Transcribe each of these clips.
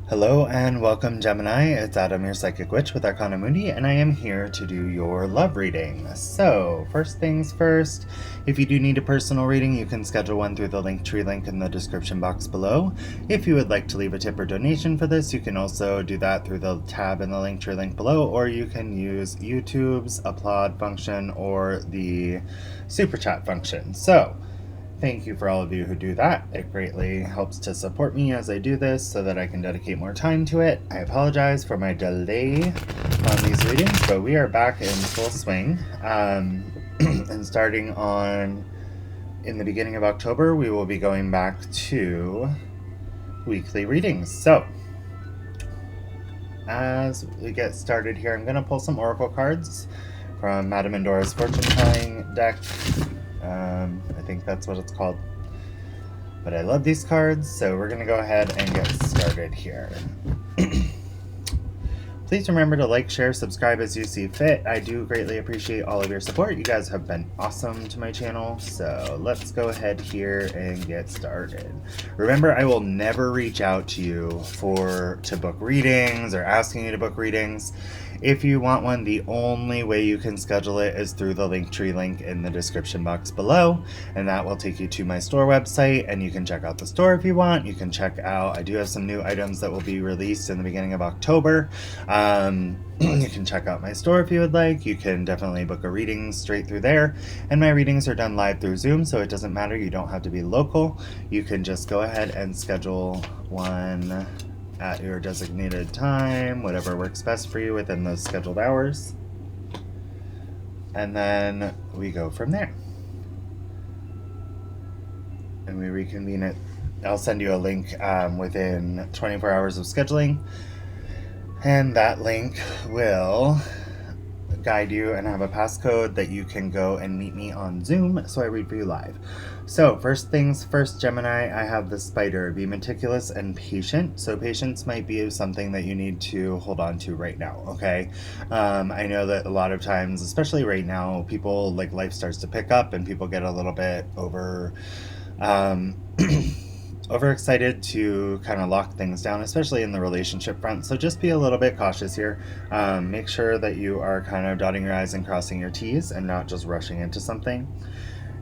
Hello and welcome, Gemini. It's Adam, your psychic witch with Arcana Mundi, and I am here to do your love reading. So, first things first, if you do need a personal reading, you can schedule one through the Linktree link in the description box below. If you would like to leave a tip or donation for this, you can also do that through the tab in the Linktree link below, or you can use YouTube's applaud function or the super chat function. So, thank you for all of you who do that. It greatly helps to support me as I do this so that I can dedicate more time to it. I apologize for my delay on these readings, but we are back in full swing. And starting in the beginning of October, we will be going back to weekly readings. So, as we get started here, I'm going to pull some oracle cards from Madame Endora's fortune telling deck. I think that's what it's called. But I love these cards, so we're going to go ahead and get started here. Please remember to like, share, subscribe as you see fit. I do greatly appreciate all of your support. You guys have been awesome to my channel, so let's go ahead here and get started. Remember, I will never reach out to you to book readings or asking you to book readings. If you want one, the only way you can schedule it is through the Linktree link in the description box below, and that will take you to my store website, and you can check out the store if you want. You can check out, I do have some new items that will be released in the beginning of October. You can check out my store if you would like. You can definitely book a reading straight through there, and my readings are done live through Zoom, so it doesn't matter. You don't have to be local. You can just go ahead and schedule one at your designated time, whatever works best for you within those scheduled hours. And then we go from there. And we reconvene it. I'll send you a link within 24 hours of scheduling. And that link will guide you and have a passcode that you can go and meet me on Zoom so I read for you live. So first things first, Gemini, I have the spider. Be meticulous and patient. So patience might be something that you need to hold on to right now, okay? I know that a lot of times, especially right now, people, like, life starts to pick up and people get a little bit overexcited to kind of lock things down, especially in the relationship front. So just be a little bit cautious here. Make sure that you are kind of dotting your I's and crossing your T's and not just rushing into something.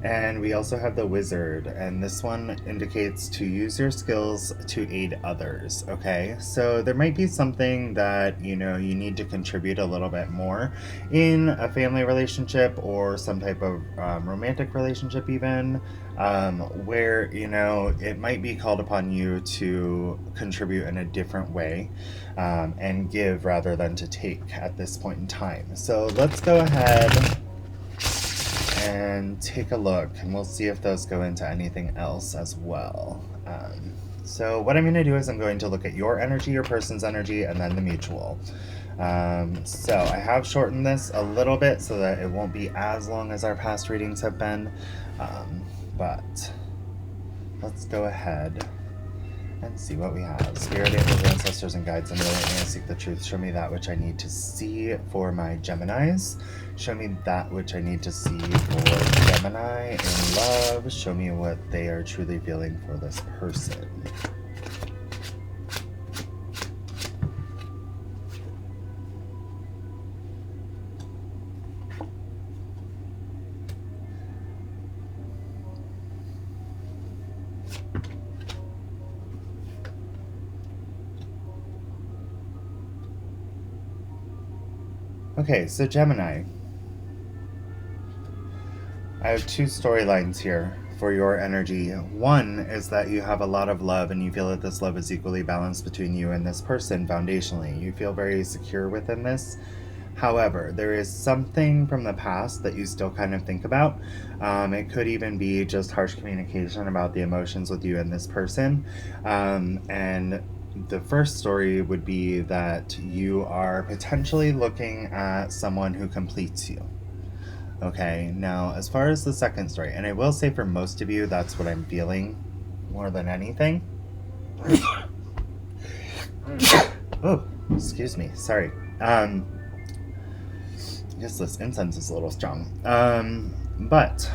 And we also have the wizard, and this one indicates to use your skills to aid others, okay? So there might be something that, you need to contribute a little bit more in a family relationship or some type of romantic relationship even, where, it might be called upon you to contribute in a different way and give rather than to take at this point in time. So let's go ahead and take a look, and we'll see if those go into anything else as well. So what I'm going to do is I'm going to look at your energy, your person's energy, and then the mutual. So I have shortened this a little bit so that it won't be as long as our past readings have been, but let's go ahead and see what we have. Spirit, angels, ancestors, and guides, and really seek the truth. Show me that which I need to see for my Geminis. Show me that which I need to see for Gemini in love. Show me what they are truly feeling for this person. Okay, so Gemini, I have two storylines here for your energy. One is that you have a lot of love and you feel that this love is equally balanced between you and this person foundationally. You feel very secure within this. However, there is something from the past that you still kind of think about. It could even be just harsh communication about the emotions with you and this person. And the first story would be that you are potentially looking at someone who completes you. Okay, now as far as the second story, and I will say for most of you, that's what I'm feeling more than anything. Oh, excuse me, sorry. I guess this incense is a little strong. But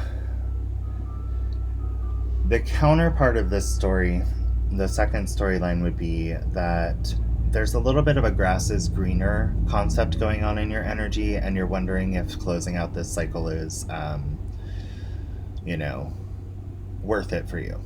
the counterpart of this story the second storyline would be that there's a little bit of a grass is greener concept going on in your energy, and you're wondering if closing out this cycle is, you know, worth it for you.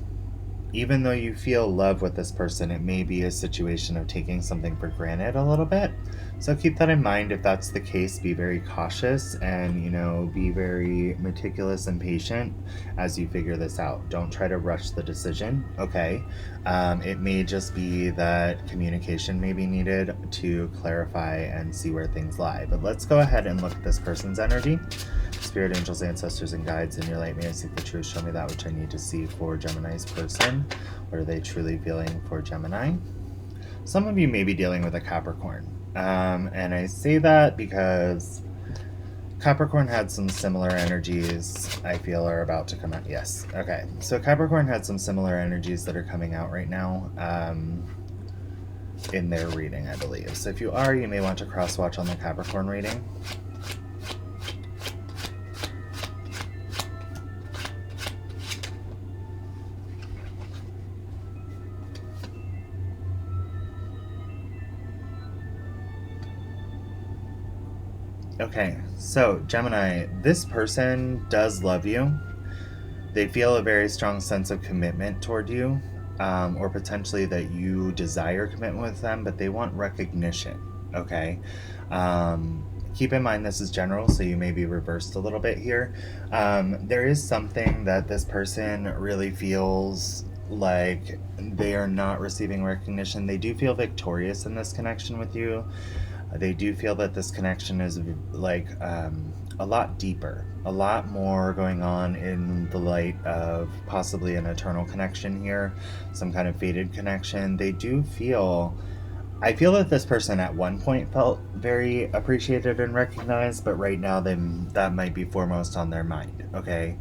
Even though you feel love with this person, it may be a situation of taking something for granted a little bit. So keep that in mind. If that's the case, be very cautious and, be very meticulous and patient as you figure this out. Don't try to rush the decision, okay? It may just be that communication may be needed to clarify and see where things lie. But let's go ahead and look at this person's energy. Spirit, angels, ancestors, and guides, in your light, may I seek the truth. Show me that which I need to see for Gemini's person. What are they truly feeling for Gemini? Some of you may be dealing with a Capricorn. And I say that because Capricorn had some similar energies I feel are about to come out. Yes. Okay. So Capricorn had some similar energies that are coming out right now in their reading, I believe. So if you are, you may want to cross-watch on the Capricorn reading. Okay, so Gemini, this person does love you. They feel a very strong sense of commitment toward you, or potentially that you desire commitment with them, but they want recognition, okay? Keep in mind this is general, so you may be reversed a little bit here. There is something that this person really feels like they are not receiving recognition. They do feel victorious in this connection with you. They do feel that this connection is like a lot deeper, a lot more going on in the light of possibly an eternal connection here, some kind of fated connection. They do feel, I feel that this person at one point felt very appreciated and recognized, but right now that might be foremost on their mind, okay?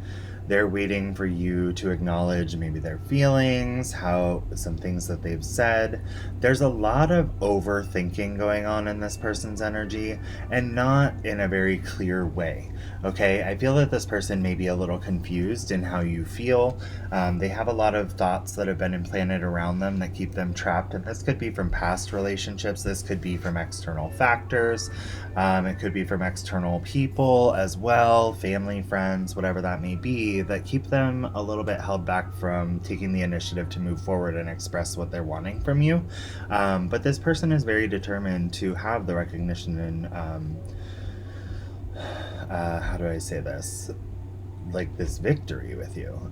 They're waiting for you to acknowledge maybe their feelings, some things that they've said. There's a lot of overthinking going on in this person's energy, and not in a very clear way. Okay, I feel that this person may be a little confused in how you feel. They have a lot of thoughts that have been implanted around them that keep them trapped, and this could be from past relationships. This could be from external factors. It could be from external people as well, family, friends, whatever that may be, that keep them a little bit held back from taking the initiative to move forward and express what they're wanting from you. But this person is very determined to have the recognition and how do I say this? Like this victory with you.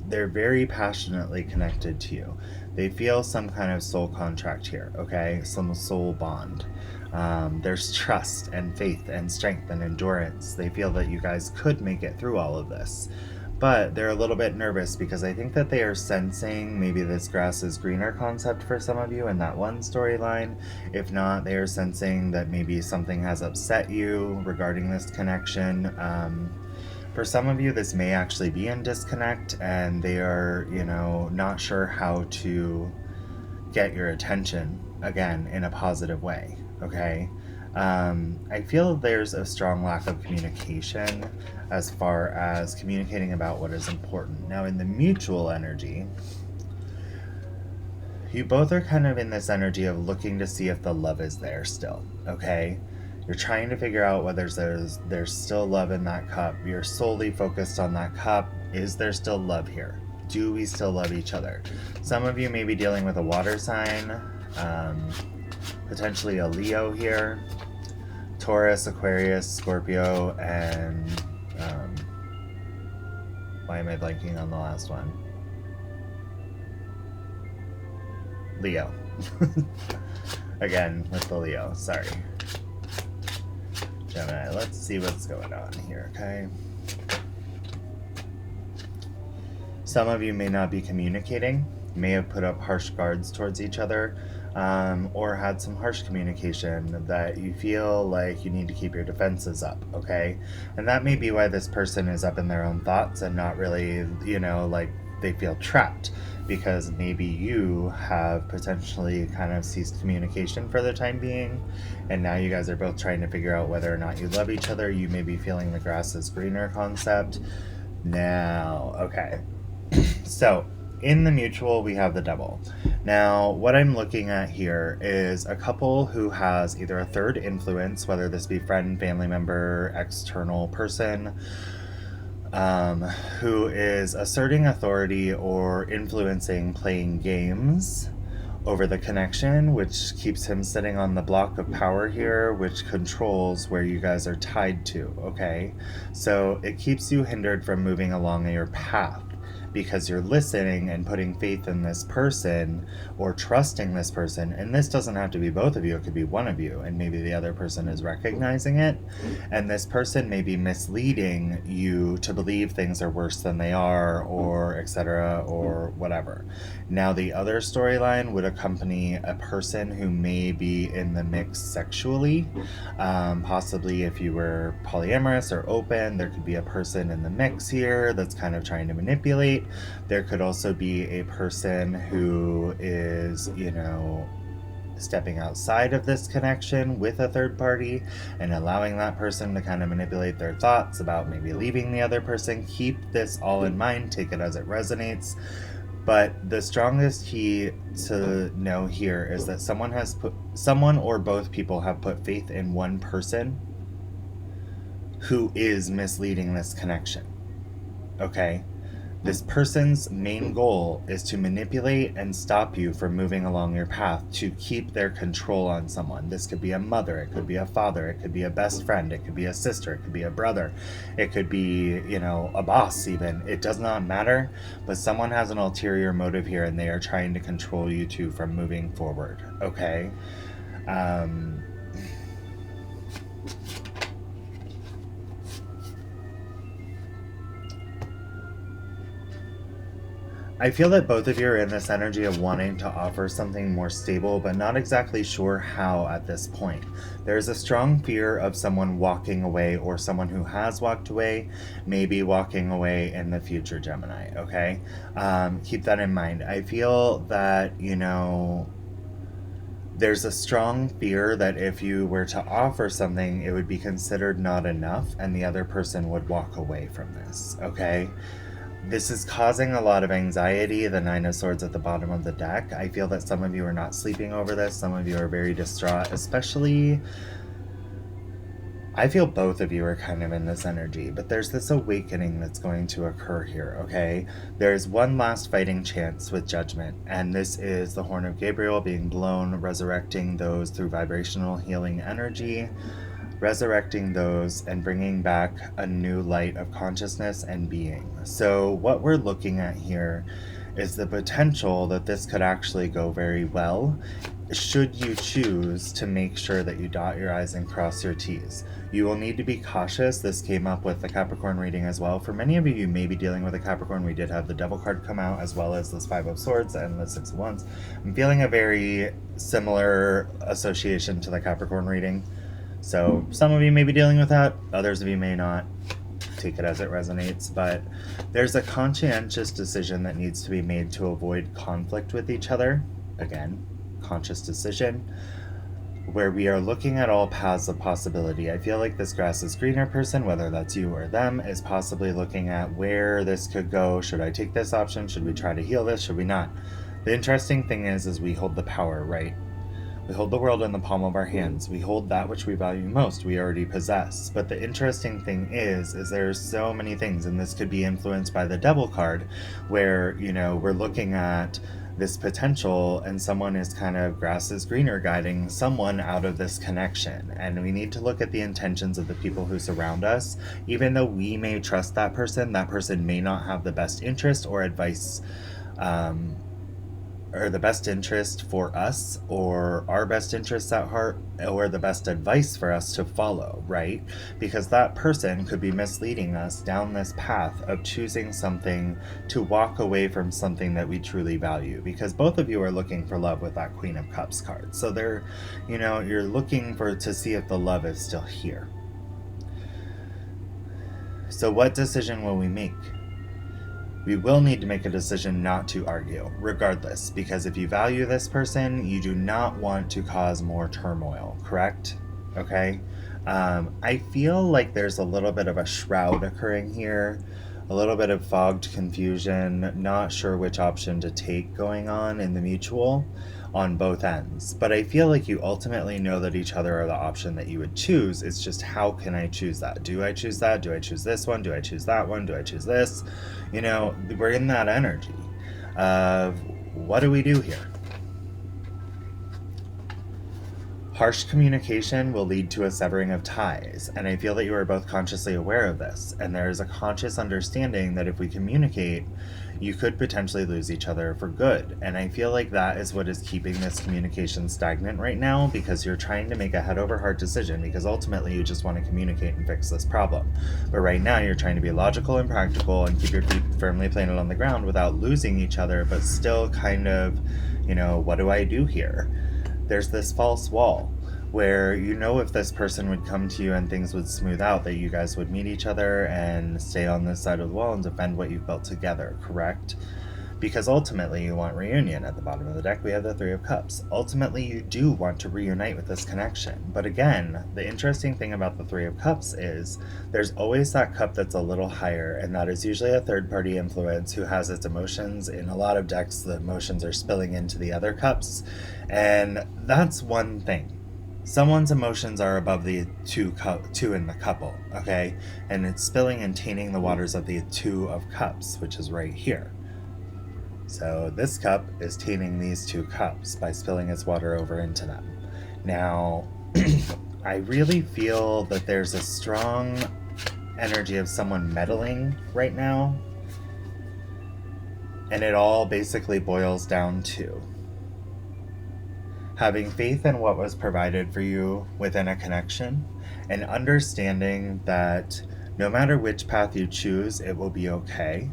They're very passionately connected to you. They feel some kind of soul contract here, okay? Some soul bond. There's trust and faith and strength and endurance. They feel that you guys could make it through all of this. But they're a little bit nervous because I think that they are sensing maybe this grass is greener concept for some of you in that one storyline. If not, they are sensing that maybe something has upset you regarding this connection. For some of you, this may actually be in disconnect, and they are, not sure how to get your attention again in a positive way, okay? I feel there's a strong lack of communication as far as communicating about what is important. Now, in the mutual energy, you both are kind of in this energy of looking to see if the love is there still, okay? You're trying to figure out whether there's still love in that cup. You're solely focused on that cup. Is there still love here? Do we still love each other? Some of you may be dealing with a water sign, potentially a Leo here, Taurus, Aquarius, Scorpio, and why am I blanking on the last one? Leo. Again, with the Leo, sorry. Gemini, let's see what's going on here, okay? Some of you may not be communicating, may have put up harsh guards towards each other, or had some harsh communication that you feel like you need to keep your defenses up, okay? And that may be why this person is up in their own thoughts and not really, like they feel trapped, because maybe you have potentially kind of ceased communication for the time being, and now you guys are both trying to figure out whether or not you love each other. You may be feeling the grass is greener concept. Now, okay. So, in the mutual, we have the Devil. Now, what I'm looking at here is a couple who has either a third influence, whether this be friend, family member, external person, who is asserting authority or influencing playing games over the connection, which keeps him sitting on the block of power here, which controls where you guys are tied to, okay? So it keeps you hindered from moving along your path because you're listening and putting faith in this person or trusting this person. And this doesn't have to be both of you, it could be one of you, and maybe the other person is recognizing it. And this person may be misleading you to believe things are worse than they are, or etc., or whatever. Now, the other storyline would accompany a person who may be in the mix sexually. Possibly if you were polyamorous or open, there could be a person in the mix here that's kind of trying to manipulate. There could also be a person who is, stepping outside of this connection with a third party and allowing that person to kind of manipulate their thoughts about maybe leaving the other person. Keep this all in mind, take it as it resonates. But the strongest key to know here is that someone or both people have put faith in one person who is misleading this connection. Okay? This person's main goal is to manipulate and stop you from moving along your path, to keep their control on someone. This could be a mother, it could be a father, it could be a best friend, it could be a sister, it could be a brother, it could be, a boss even. It does not matter, but someone has an ulterior motive here and they are trying to control you two from moving forward, okay? I feel that both of you are in this energy of wanting to offer something more stable, but not exactly sure how at this point. There's a strong fear of someone walking away, or someone who has walked away, maybe walking away in the future, Gemini, okay? Keep that in mind. I feel that, there's a strong fear that if you were to offer something, it would be considered not enough, and the other person would walk away from this, okay? This is causing a lot of anxiety, the Nine of Swords at the bottom of the deck. I feel that some of you are not sleeping over this. Some of you are very distraught, especially... I feel both of you are kind of in this energy, but there's this awakening that's going to occur here, okay? There's one last fighting chance with Judgment, and this is the Horn of Gabriel being blown, resurrecting those through vibrational healing energy, resurrecting those and bringing back a new light of consciousness and being. So what we're looking at here is the potential that this could actually go very well, should you choose to make sure that you dot your I's and cross your T's. You will need to be cautious. This came up with the Capricorn reading as well. For many of you, you may be dealing with a Capricorn. We did have the Devil card come out, as well as this Five of Swords and the Six of Wands. I'm feeling a very similar association to the Capricorn reading. So some of you may be dealing with that, others of you may not. Take it as it resonates, but there's a conscientious decision that needs to be made to avoid conflict with each other. Again, conscious decision, where we are looking at all paths of possibility. I feel like this grass is greener person, whether that's you or them, is possibly looking at where this could go. Should I take this option? Should we try to heal this? Should we not? The interesting thing is we hold the power, right? We hold the world in the palm of our hands. We hold that which we value most. We already possess. But the interesting thing is there's so many things, and this could be influenced by the Devil card, where, we're looking at this potential and someone is kind of grass is greener guiding someone out of this connection. And we need to look at the intentions of the people who surround us. Even though we may trust that person may not have the best interest or advice, or the best interest for us, or our best interests at heart, or the best advice for us to follow, right? Because that person could be misleading us down this path of choosing something to walk away from something that we truly value. Because both of you are looking for love with that Queen of Cups card. So they're, you're looking to see if the love is still here. So what decision will we make? We will need to make a decision not to argue, regardless, because if you value this person, you do not want to cause more turmoil, correct? Okay? I feel like there's a little bit of a shroud occurring here, a little bit of fogged confusion, not sure which option to take going on in the mutual on both ends. But I feel like you ultimately know that each other are the option that you would choose. It's just, how can I choose that? Do I choose that? Do I choose this one? Do I choose that one? Do I choose this? You know, we're in that energy of, what do we do here? Harsh communication will lead to a severing of ties, and I feel that you are both consciously aware of this, and there is a conscious understanding that if we communicate, you could potentially lose each other for good. And I feel like that is what is keeping this communication stagnant right now, because you're trying to make a head over heart decision, because ultimately you just want to communicate and fix this problem. But right now you're trying to be logical and practical and keep your feet firmly planted on the ground without losing each other, but still kind of, you know, what do I do here? There's this false wall where, you know, if this person would come to you and things would smooth out, that you guys would meet each other and stay on this side of the wall and defend what you've built together, correct? Because ultimately you want reunion. At the bottom of the deck we have the Three of Cups. Ultimately you do want to reunite with this connection. But again, the interesting thing about the Three of Cups is there's always that cup that's a little higher, and that is usually a third party influence who has its emotions. In a lot of decks, the emotions are spilling into the other cups, and that's one thing. Someone's emotions are above the two in the couple, okay? And it's spilling and tainting the waters of the Two of Cups, which is right here. So this cup is tainting these two cups by spilling its water over into them. Now, I really feel that there's a strong energy of someone meddling right now. And it all basically boils down to having faith in what was provided for you within a connection, and understanding that no matter which path you choose, it will be okay.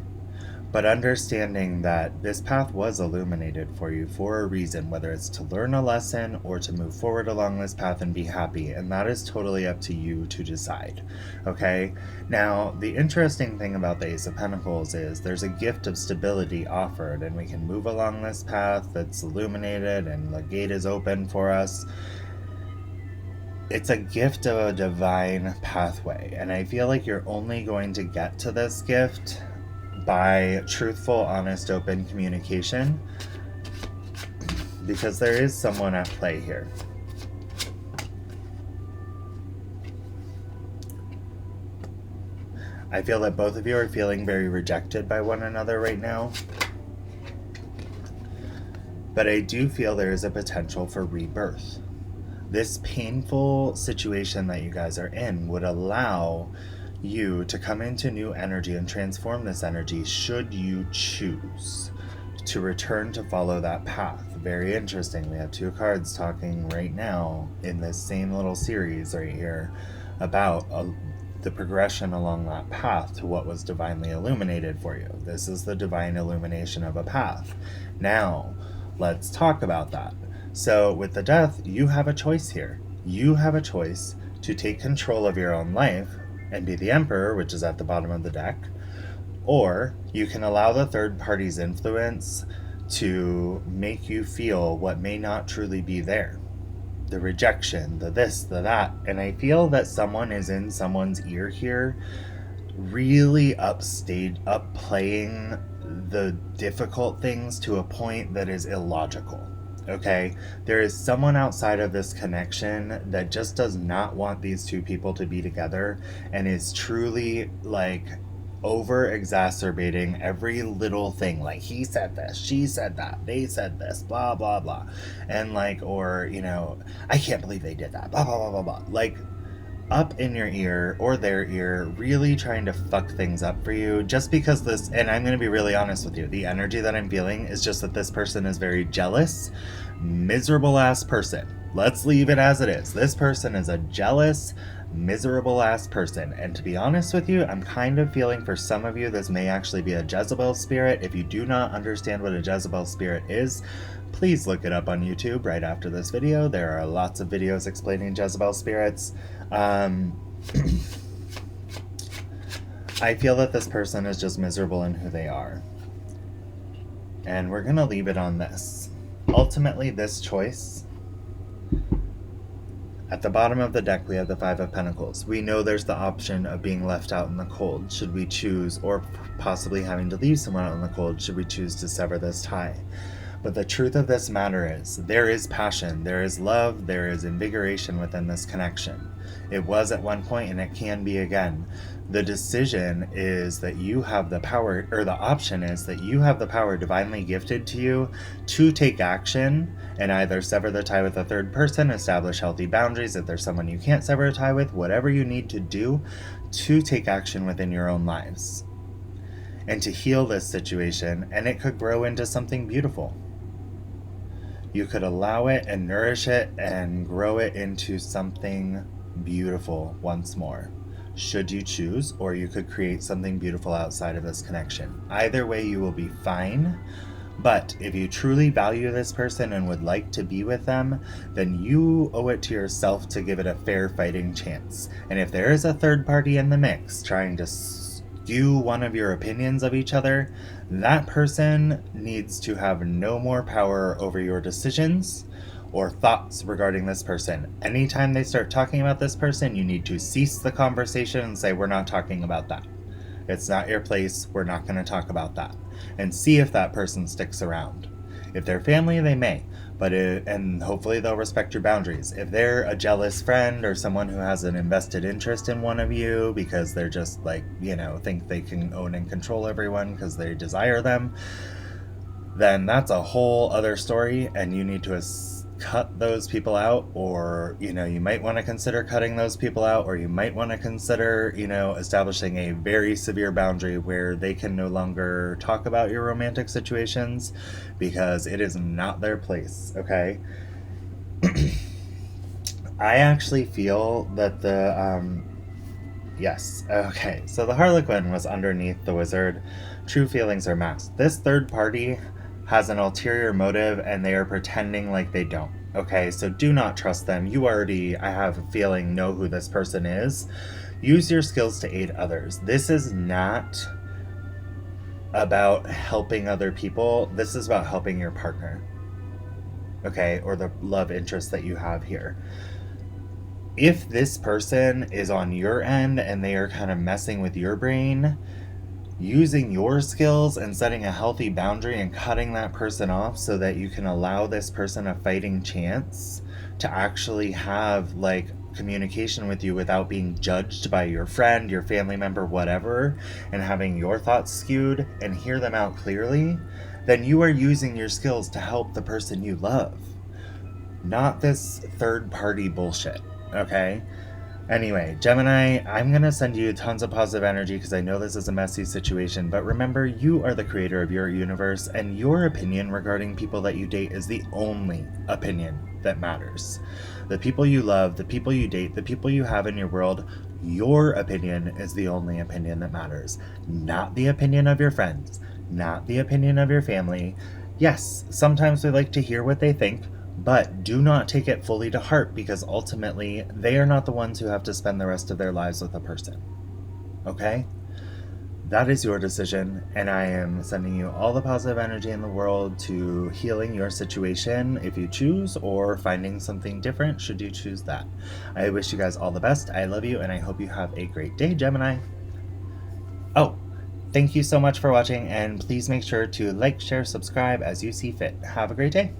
But understanding that this path was illuminated for you for a reason, whether it's to learn a lesson or to move forward along this path and be happy. And that is totally up to you to decide. Okay? Now, the interesting thing about the Ace of Pentacles is there's a gift of stability offered, and we can move along this path that's illuminated and the gate is open for us. It's a gift of a divine pathway. And I feel like you're only going to get to this gift by truthful, honest, open communication, because there is someone at play here. I feel that both of you are feeling very rejected by one another right now, but I do feel there is a potential for rebirth. This painful situation that you guys are in would allow you to come into new energy and transform this energy, should you choose to return to follow that path. Very interesting. We have two cards talking right now in this same little series right here about the progression along that path to what was divinely illuminated for you. This is the divine illumination of a path. Now, let's talk about that. So with the Death, you have a choice here. You have a choice to take control of your own life and be the Emperor, which is at the bottom of the deck, or you can allow the third party's influence to make you feel what may not truly be there. The rejection, the this, the that. And I feel that someone is in someone's ear here, really upplaying the difficult things to a point that is illogical. Okay, there is someone outside of this connection that just does not want these two people to be together, and is truly like over exacerbating every little thing. Like, he said this, she said that, they said this, blah blah blah, and like, or, you know, I can't believe they did that, blah blah blah blah blah. Like, up in your ear or their ear, really trying to fuck things up for you, just because this, and I'm going to be really honest with you, the energy that I'm feeling is just that this person is very jealous, miserable ass person. Let's leave it as it is. This person is a jealous, miserable ass person. And to be honest with you, I'm kind of feeling for some of you this may actually be a Jezebel spirit. If you do not understand what a Jezebel spirit is, please look it up on YouTube right after this video. There are lots of videos explaining Jezebel spirits. I feel that this person is just miserable in who they are. And we're going to leave it on this. Ultimately, this choice At the bottom of the deck, we have the Five of Pentacles. We know there's the option of being left out in the cold, should we choose, or possibly having to leave someone out in the cold, should we choose to sever this tie. But the truth of this matter is, there is passion, there is love, there is invigoration within this connection. It was at one point and it can be again. The decision is that you have the power, or the option is that you have the power divinely gifted to you to take action and either sever the tie with a third person, establish healthy boundaries if there's someone you can't sever a tie with, whatever you need to do to take action within your own lives and to heal this situation, and it could grow into something beautiful. You could allow it and nourish it and grow it into something beautiful once more, should you choose, or you could create something beautiful outside of this connection. Either way, you will be fine. But if you truly value this person and would like to be with them, then you owe it to yourself to give it a fair fighting chance. And if there is a third party in the mix trying to skew one of your opinions of each other, that person needs to have no more power over your decisions or thoughts regarding this person. Anytime they start talking about this person, you need to cease the conversation and say, we're not talking about that. It's not your place. We're not going to talk about that. And see if that person sticks around. If they're family, they may, and hopefully they'll respect your boundaries. If they're a jealous friend or someone who has an invested interest in one of you because they're just like, think they can own and control everyone because they desire them, then that's a whole other story, and you need to cut those people out, or you might want to consider cutting those people out, or you might want to consider establishing a very severe boundary where they can no longer talk about your romantic situations because it is not their place. Okay. I actually feel that yes, okay, so the Harlequin was underneath the Wizard. True feelings are masked. This third party has an ulterior motive and they are pretending like they don't. Okay, so do not trust them. You already, I have a feeling, know who this person is. Use your skills to aid others. This is not about helping other people. This is about helping your partner. Okay, or the love interest that you have here. If this person is on your end and they are kind of messing with your brain, using your skills and setting a healthy boundary and cutting that person off so that you can allow this person a fighting chance to actually have communication with you without being judged by your friend, your family member, whatever, and having your thoughts skewed and hear them out clearly, then you are using your skills to help the person you love, not this third party bullshit. Okay? Anyway, Gemini, I'm going to send you tons of positive energy because I know this is a messy situation, but remember, you are the creator of your universe, and your opinion regarding people that you date is the only opinion that matters. The people you love, the people you date, the people you have in your world, your opinion is the only opinion that matters. Not the opinion of your friends, not the opinion of your family. Yes, sometimes we like to hear what they think, but do not take it fully to heart because ultimately they are not the ones who have to spend the rest of their lives with a person. Okay? That is your decision, and I am sending you all the positive energy in the world to healing your situation if you choose, or finding something different should you choose that. I wish you guys all the best. I love you, and I hope you have a great day, Gemini. Oh, thank you so much for watching, and please make sure to like, share, subscribe as you see fit. Have a great day.